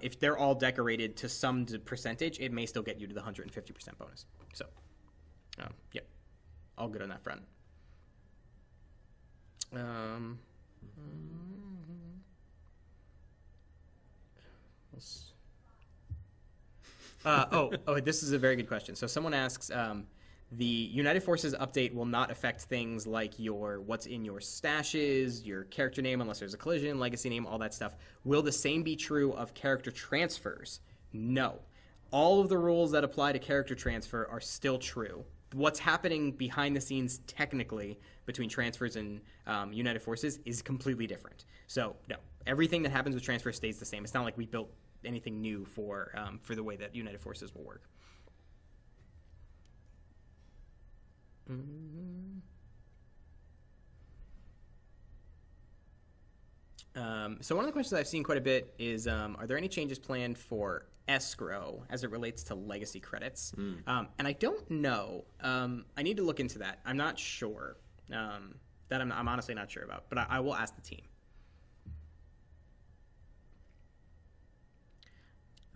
If they're all decorated to some percentage, it may still get you to the 150% bonus. So, yep, all good on that front. This is a very good question. So someone asks, the United Forces update will not affect things like what's in your stashes, your character name, unless there's a collision, legacy name, all that stuff. Will the same be true of character transfers? No. All of the rules that apply to character transfer are still true. What's happening behind the scenes technically between transfers and United Forces is completely different. So, no. Everything that happens with transfer stays the same. It's not like we built anything new for the way that United Forces will work. So one of the questions I've seen quite a bit is, are there any changes planned for Escrow as it relates to legacy credits? And I don't know. I need to look into that. I'm not sure. That I'm honestly not sure about, but I will ask the team.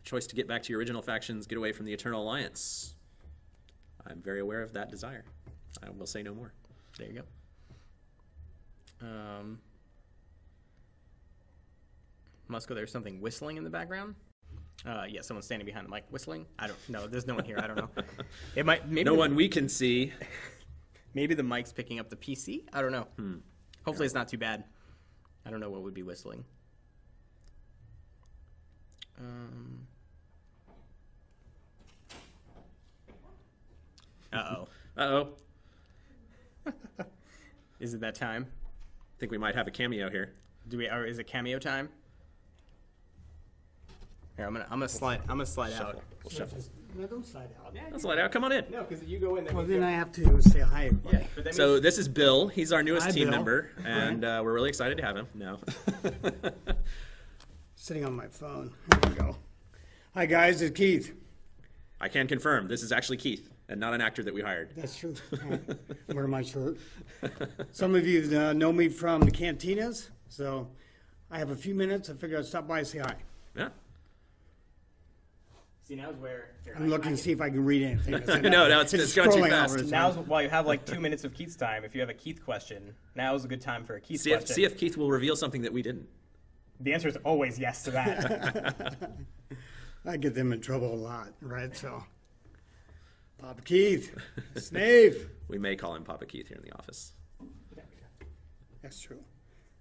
Choice to get back to your original factions, get away from the Eternal Alliance. I'm very aware of that desire. I will say no more. There you go. Musco, there's something whistling in the background. Yeah, someone's standing behind the mic whistling. I don't know. There's no one here. I don't know. It might. Maybe no one we can see. Maybe the mic's picking up the PC. I don't know. Hopefully it's not too bad. I don't know what would be whistling. Uh-oh. Is it that time? I think we might have a cameo here. Or is it cameo time? Here, I'm gonna slide out. We'll shuffle. No, don't slide out. Don't slide out. Come on in. No, because you go in there. Well, then I have to say hi. Yeah. So this is Bill. He's our newest Hi, team Bill. member, and we're really excited to have him. No. Sitting on my phone. There we go. Hi, guys. It's Keith. I can confirm this is actually Keith, and not an actor that we hired. That's true. Wear my shirt. Some of you know me from the Cantinas, so I have a few minutes. I figured I'd stop by and say hi. Yeah. See, now's where... I'm looking to see if I can read anything. No, it's going too scrolling fast. over, so- Now's while you have like 2 minutes of Keith's time. If you have a Keith question, now's a good time for a Keith question. See if Keith will reveal something that we didn't. The answer is always yes to that. I get them in trouble a lot, right? So, Papa Keith, Snave. We may call him Papa Keith here in the office. That's true.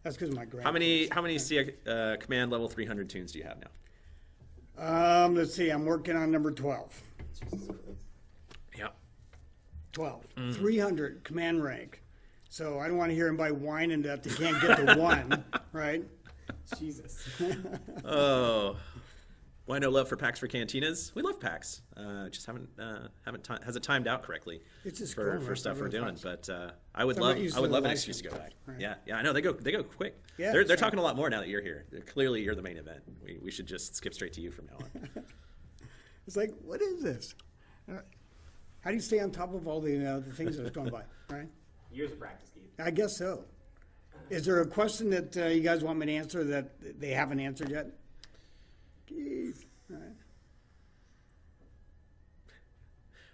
That's because my grand. How many command level 300 tunes do you have now? Let's see. I'm working on number 12. Yeah. 12. 300 command rank. So I don't want to hear anybody whining that they can't get to 1, right? Jesus. Oh. Why no love for packs for cantinas? We love packs. Just hasn't timed out correctly It's just for going stuff really we're doing. fast. But I would So I'm not love used an to the excuse to go live back. stream. Yeah, I know they go quick. Yeah, they're so- talking a lot more now that you're here. Clearly, you're the main event. We should just skip straight to you from now on. It's like, what is this? How do you stay on top of all the things that are going by, right? Years of practice, Keith. I guess so. Is there a question that you guys want me to answer that they haven't answered yet? Keith. All right.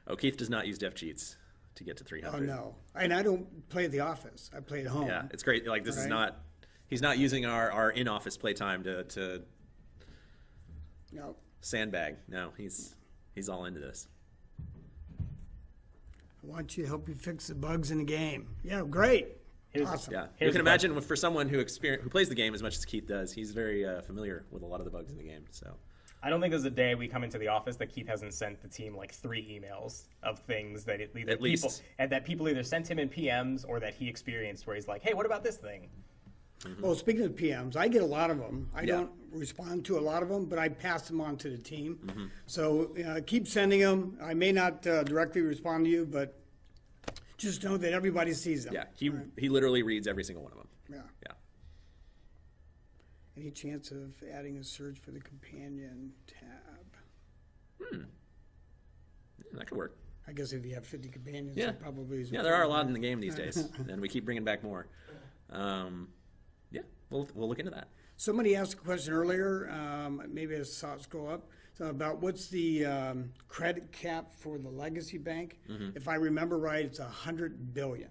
Oh, Keith does not use def cheats to get to 300. Oh, no. And I don't play at the office. I play at home. Yeah, it's great. Like this is Right. not. He's not using our in-office playtime to No. sandbag. No, he's all into this. I want you to help you fix the bugs in the game. Yeah, great. Awesome. Yeah, Here's you can the imagine for someone who plays the game as much as Keith does, he's very familiar with a lot of the bugs in the game. So I don't think there's a day we come into the office that Keith hasn't sent the team like 3 emails of things that people either sent him in PMs or that he experienced where he's like, hey, what about this thing? Well, speaking of PMs, I get a lot of them. I Yeah. don't respond to a lot of them, but I pass them on to the team. So keep sending them. I may not directly respond to you, but just know that everybody sees them. yeah, he literally reads every single one of them. Yeah. Yeah. Any chance of adding a search for the companion tab? That could work. I guess if you have 50 companions, Yeah. it probably is. Yeah, there are a lot in the game these days, and we keep bringing back more. Yeah, we'll look into that. Somebody asked a question earlier, maybe I saw it scroll up, about what's the credit cap for the legacy bank. If I remember right, it's $100 billion,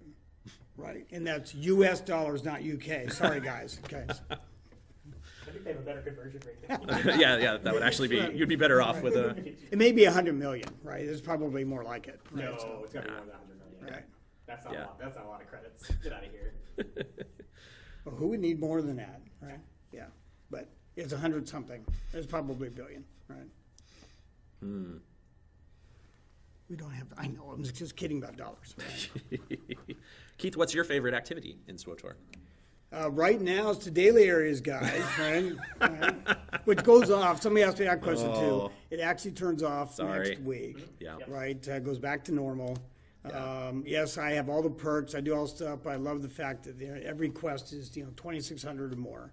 right? And that's U.S. dollars, not U.K. Sorry, guys. Okay. I think they have a better conversion rate. yeah, that would actually be. You'd be better off with a. It may be 100 million, right? It's probably more like it. Right? No, So- it's got to be more than 100 million. Right. That's not Yeah. a lot. That's not a lot of credits. Get out of here. Well, who would need more than that, right? Yeah. But it's 100 something. It's probably a billion, right? We don't have, I know, I'm just kidding about dollars. Right? Keith, what's your favorite activity in SWTOR? Right now, it's the daily areas, guys, right? Which goes off. Somebody asked me that question Oh. too. It actually turns off Sorry. next week. Yeah. Right? Goes back to normal. Yes, I have all the perks. I do all the stuff. But I love the fact that every quest is 2,600 or more.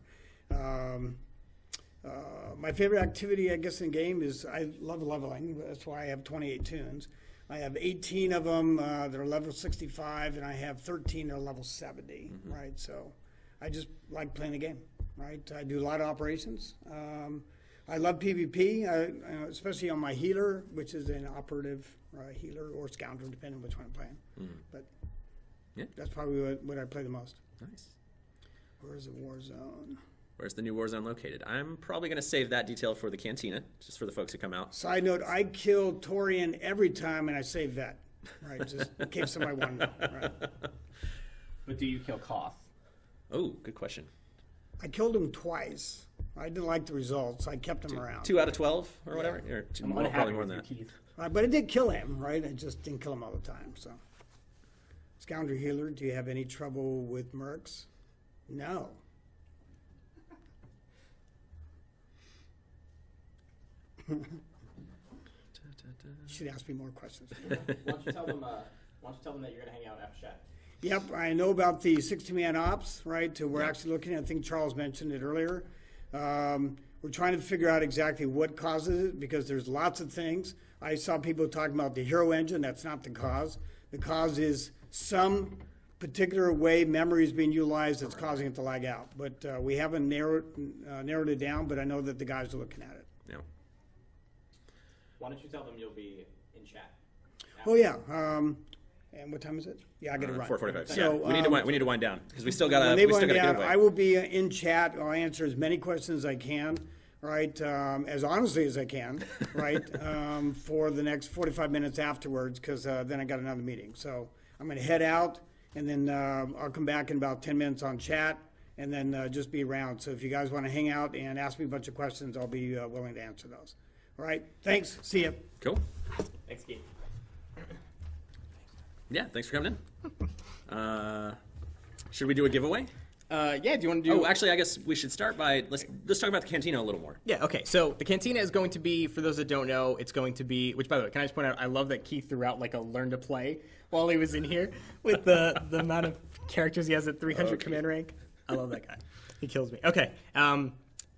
My favorite activity, I guess, in game is I love leveling. That's why I have 28 tunes. I have 18 of them that are level 65, and I have 13 that are level 70. Right, so I just like playing the game. Right, I do a lot of operations. I love PvP, especially on my healer, which is an operative healer or scoundrel, depending on which one I'm playing. But Yeah. that's probably what I play the most. Nice. Where's the war zone? Where's the new war zone located? I'm probably going to save that detail for the Cantina, just for the folks who come out. Side note, I kill Torian every time, and I say vet. Right, just in case somebody wanted to know. Right. But do you kill Koth? Oh, good question. I killed him twice. I didn't like the results. I kept him around. 2 out of 12 or whatever? Or I'm probably unhappy more with than you, that. Keith. But I did kill him, right? I just didn't kill him all the time. So, Scoundrel Healer, do you have any trouble with mercs? No. You should ask me more questions. Why don't you tell them that you're going to hang out after chat? Yep, I know about the 60-man ops, right? We're actually looking at, I think Charles mentioned it earlier. We're trying to figure out exactly what causes it because there's lots of things. I saw people talking about the hero engine. That's not the cause. The cause is some particular way memory is being utilized that's causing it to lag out. But we haven't narrowed it down, but I know that the guys are looking at it. Yeah. Why don't you tell them you'll be in chat? Oh, yeah. And what time is it? Yeah, I got to run. 4:45. So, yeah, we need to wind down because we still got when a they wind down, giveaway. I will be in chat. I'll answer as many questions as I can, right? As honestly as I can, right? For the next 45 minutes afterwards, because then I got another meeting. So I'm going to head out, and then I'll come back in about 10 minutes on chat, and then just be around. So if you guys want to hang out and ask me a bunch of questions, I'll be willing to answer those. All right. Thanks. See you. Cool. Thanks, Keith. Yeah, thanks for coming in. Should we do a giveaway? Yeah, do you want to do... Oh, actually, I guess we should start by... Let's talk about the Cantina a little more. Yeah, okay. So the Cantina is going to be, for those that don't know, it's going to be... Which, by the way, can I just point out, I love that Keith threw out like a learn to play while he was in here with the amount of characters he has at 300 command rank. I love that guy. He kills me. Okay. So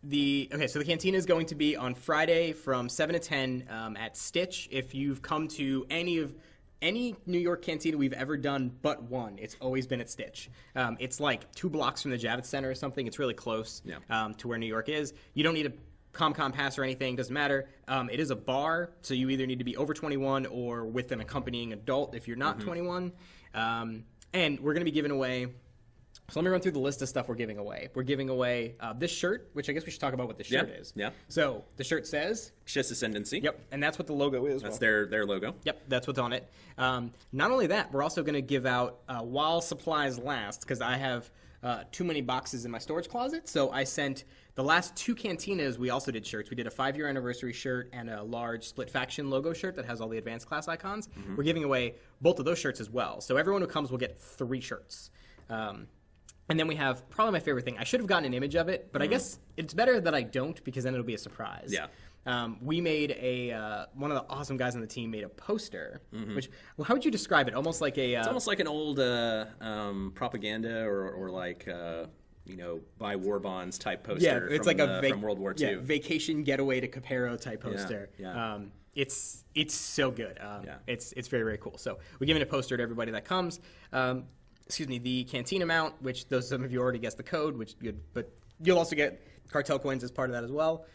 the Cantina is going to be on Friday from 7 to 10 at Stitch. If you've come to any New York Cantina we've ever done but one, it's always been at Stitch. It's like 2 blocks from the Javits Center or something. It's really close to where New York is. You don't need a ComCom pass or anything. Doesn't matter. It is a bar, so you either need to be over 21 or with an accompanying adult if you're not 21. And we're going to be giving away... So let me run through the list of stuff we're giving away. We're giving away this shirt, which I guess we should talk about what the shirt is. Yeah. So the shirt says... Chiss Ascendancy. Yep, and that's what the logo is. That's their logo. Yep, that's what's on it. Not only that, we're also going to give out, while supplies last, because I have too many boxes in my storage closet, so I sent the last 2 Cantinas, we also did shirts. We did a 5-year anniversary shirt and a large Split Faction logo shirt that has all the advanced class icons. We're giving away both of those shirts as well. So everyone who comes will get 3 shirts. And then we have probably my favorite thing. I should have gotten an image of it, but I guess it's better that I don't because then it'll be a surprise. Yeah. We made one of the awesome guys on the team made a poster, which, well, how would you describe it? Almost like a... It's almost like an old propaganda or like, buy war bonds type poster from World War II. Yeah, vacation getaway to Capero type poster. Yeah. It's so good. It's very, very cool. So we're giving a poster to everybody that comes. The Cantina amount, which some of you already guessed the code, which good, but you'll also get cartel coins as part of that as well.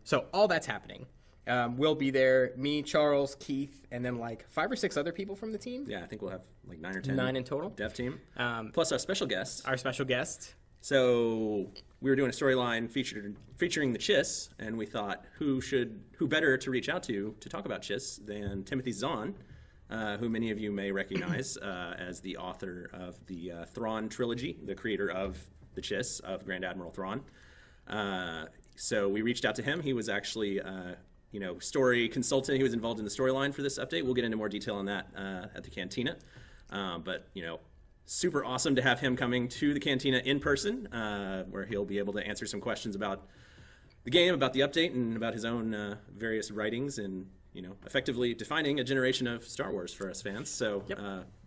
So all that's happening. We'll be there, me, Charles, Keith, and then like 5 or 6 other people from the team. Yeah, I think we'll have like 9 or 10. 9 in total. Dev team. Plus our special guest. So we were doing a storyline featuring the Chiss, and we thought who better to reach out to talk about Chiss than Timothy Zahn, who many of you may recognize as the author of the Thrawn trilogy, the creator of the Chiss, of Grand Admiral Thrawn. So we reached out to him. He was actually, story consultant. He was involved in the storyline for this update. We'll get into more detail on that at the Cantina. But super awesome to have him coming to the Cantina in person, where he'll be able to answer some questions about the game, about the update, and about his own various writings and effectively defining a generation of Star Wars for us fans. So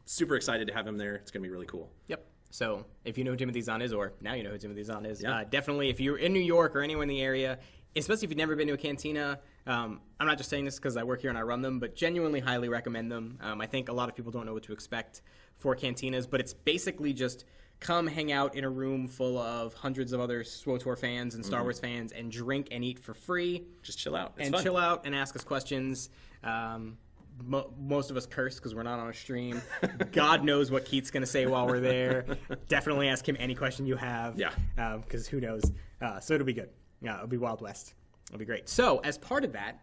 super excited to have him there. It's going to be really cool. Yep. So if you know who Timothy Zahn is, or now you know who Timothy Zahn is, definitely if you're in New York or anywhere in the area, especially if you've never been to a Cantina, I'm not just saying this because I work here and I run them, but genuinely highly recommend them. I think a lot of people don't know what to expect for Cantinas, but it's basically just come hang out in a room full of hundreds of other SWTOR fans and Star Wars fans and drink and eat for free. Just chill out. It's fun. Chill out and ask us questions. Most of us curse because we're not on a stream. God knows what Keith's going to say while we're there. Definitely ask him any question you have. Yeah. Because who knows. So it'll be good. It'll be Wild West. It'll be great. So as part of that,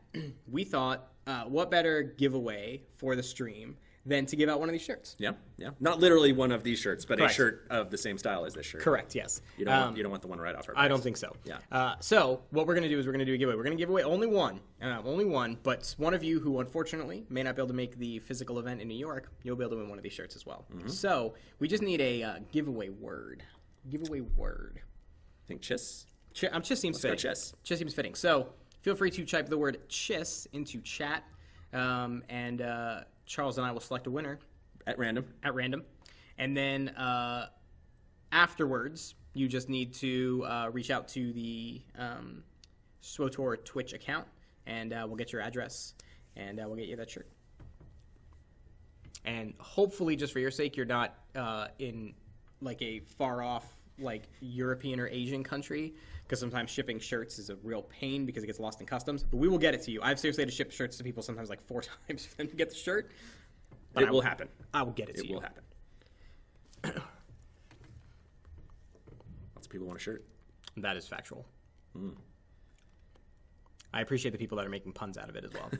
we thought, what better giveaway for the stream than to give out one of these shirts? Yeah. Not literally one of these shirts, but Correct. A shirt of the same style as this shirt. Correct, yes. You don't want the one right off our backs. I don't think so. Yeah. So what we're going to do is we're going to do a giveaway. We're going to give away only one, but one of you who unfortunately may not be able to make the physical event in New York, you'll be able to win one of these shirts as well. So we just need a giveaway word. I think Chiss? Chiss seems fitting. Chiss. Chiss seems fitting. So feel free to type the word Chiss into chat, and Charles and I will select a winner. At random. And then afterwards, you just need to reach out to the SWTOR Twitch account, and we'll get your address, and we'll get you that shirt. and hopefully, just for your sake, you're not in like a far off like European or Asian country, because sometimes shipping shirts is a real pain because it gets lost in customs. But we will get it to you. I've seriously had to ship shirts to people sometimes like 4 times for them to get the shirt. But it will happen. I will get it to you. It will happen. Lots of people want a shirt. That is factual. I appreciate the people that are making puns out of it as well.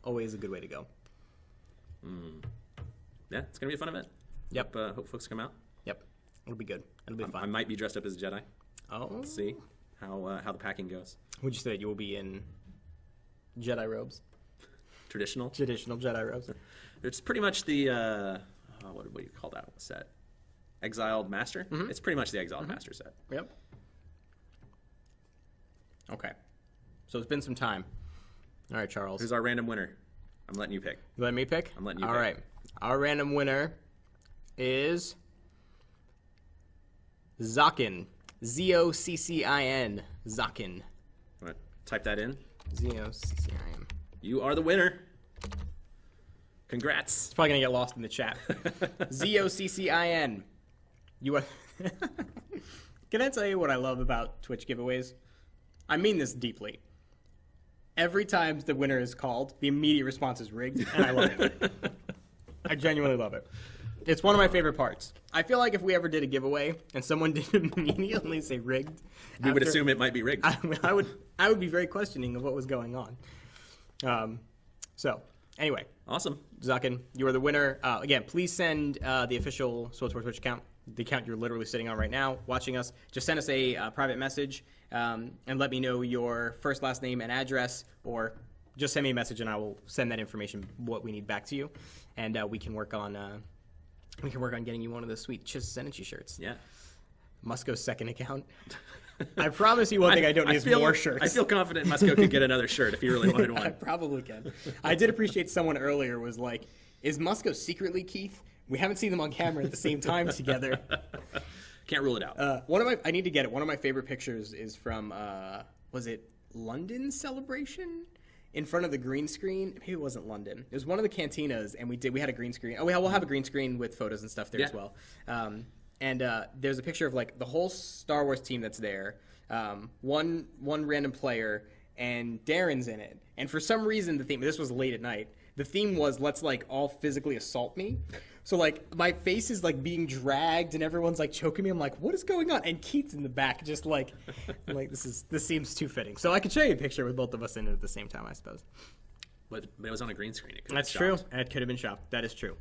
always a good way to go. Yeah, it's going to be a fun event. Yep. Hope folks come out. Yep. It'll be good. It'll be fun. I might be dressed up as a Jedi. Oh. Let's see how the packing goes. Would you say that you will be in Jedi robes? Traditional Jedi robes. It's pretty much the what do you call that set? Exiled Master. It's pretty much the Exiled Master set. Yep. Okay. So it's been some time. All right, Charles. Who's our random winner? I'm letting you pick. You let me pick? I'm letting you pick. All right. Our random winner is Zoccin. Zoccin. Zoccin. I'm going to type that in. Zoccin. You are the winner. Congrats. It's probably going to get lost in the chat. Zoccin. You are... Can I tell you what I love about Twitch giveaways? I mean this deeply. Every time the winner is called, the immediate response is rigged, and I love it. I genuinely love it. It's one of my favorite parts. I feel like if we ever did a giveaway and someone didn't immediately say rigged, we would assume it might be rigged. I would be very questioning of what was going on. So anyway, awesome, Zoccin, you are the winner. Again, please send the official SWTOR Twitch account, the account you're literally sitting on right now, watching us. Just send us a private message and let me know your first, last name, and address, or just send me a message and I will send that information, what we need, back to you, and we can work on getting you one of the sweet Chiss Energy shirts. Yeah. Musco's second account. I promise you one thing I don't need is more shirts. I feel confident Musco could get another shirt if he really wanted one. I probably can. I did appreciate someone earlier was like, is Musco secretly Keith? We haven't seen them on camera at the same time together. Can't rule it out. I need to get it. One of my favorite pictures is from, was it London Celebration? In front of the green screen. Maybe it wasn't London. It was one of the cantinas, and we had a green screen. Oh, we'll have a green screen with photos and stuff there as well. And there's a picture of like the whole Star Wars team that's there. One random player, and Darren's in it. And for some reason, the theme, this was late at night, the theme was let's like all physically assault me. So like my face is like being dragged and everyone's like choking me. I'm like, what is going on? And Keith's in the back just like, I'm like this seems too fitting. So I could show you a picture with both of us in it at the same time, I suppose. But it was on a green screen. That's true. It could have been shopped. That is true.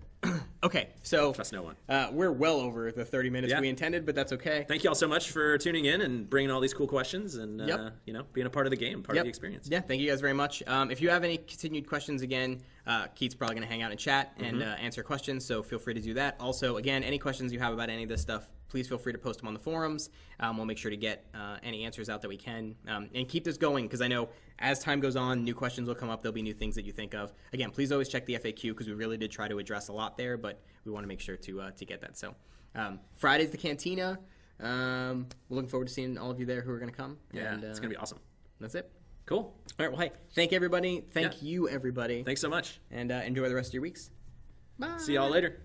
Okay, so trust no one. We're well over the 30 minutes we intended, but that's okay. Thank you all so much for tuning in and bringing all these cool questions and being a part of the game, part of the experience. Yeah, thank you guys very much. If you have any continued questions, again, Keith's probably going to hang out and chat and answer questions, so feel free to do that. Also, again, any questions you have about any of this stuff, please feel free to post them on the forums. We'll make sure to get any answers out that we can. And keep this going, because I know as time goes on, new questions will come up. There'll be new things that you think of. Again, please always check the FAQ, because we really did try to address a lot there, but we want to make sure to get that. So Friday's the Cantina. We're looking forward to seeing all of you there who are going to come. Yeah, and, it's going to be awesome. That's it. Cool. All right, well, hey, thank everybody. Thank you, everybody. Thanks so much. And enjoy the rest of your weeks. Bye. See y'all later.